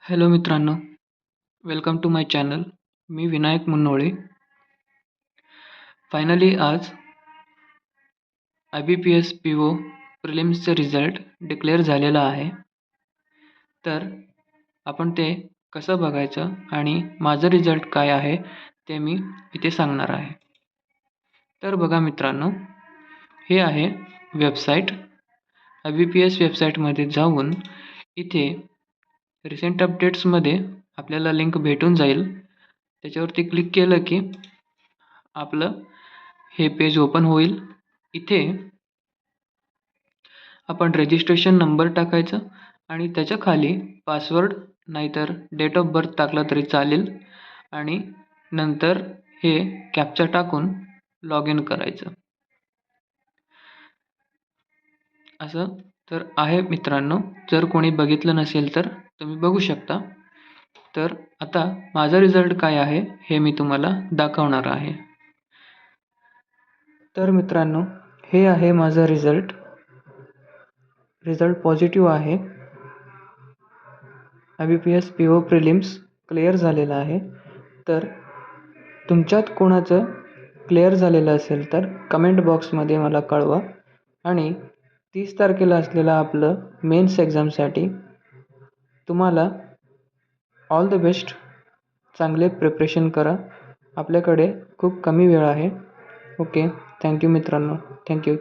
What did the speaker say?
Hello मित्रांनो, welcome to my channel. मी Vinayak Munnole. Finally आज IBPS PO प्रिलिम्सचे रिझल्ट डिक्लेअर झालेला आहे. तर आपण ते कसं बघायचं आणि माझं रिझल्ट काय आहे ते मी इथे सांगणार आहे. तर बघा मित्रांनो, हे आहे वेबसाईट. IBPS वेबसाईटमध्ये जाऊन इथे रिसेंट अपडेट्समध्ये आपल्याला लिंक भेटून जाईल. त्याच्यावरती क्लिक केलं की आपलं हे पेज ओपन होईल. इथे आपण रजिस्ट्रेशन नंबर टाकायचं आणि त्याच्या खाली पासवर्ड नाहीतर डेट ऑफ बर्थ टाकला तरी चालेल आणि नंतर हे कॅप्चा टाकून लॉग इन करायचं. असं तर आहे मित्रांनो. जर कोणी बघितलं नसेल तर तुम्ही बघू शकता. तर आता माझा रिझल्ट काय आहे हे मी तुम्हाला दाखवणार आहे. तर मित्रांनो, हे आहे माझा रिझल्ट पॉझिटिव्ह आहे. IBPS PO प्रिलिम्स क्लिअर झालेला आहे. तर तुमच्यात कोणाचं क्लिअर झालेलं असेल तर कमेंट बॉक्समध्ये मला कळवा आणि 30 तारखेला असलेलं आपलं मेन्स एक्झामसाठी तुम्हाला ऑल द बेस्ट. चांगले प्रिपरेशन करा. आपल्याकडे खूप कमी वेळ आहे. ओके, थँक्यू मित्रांनो. थँक्यू.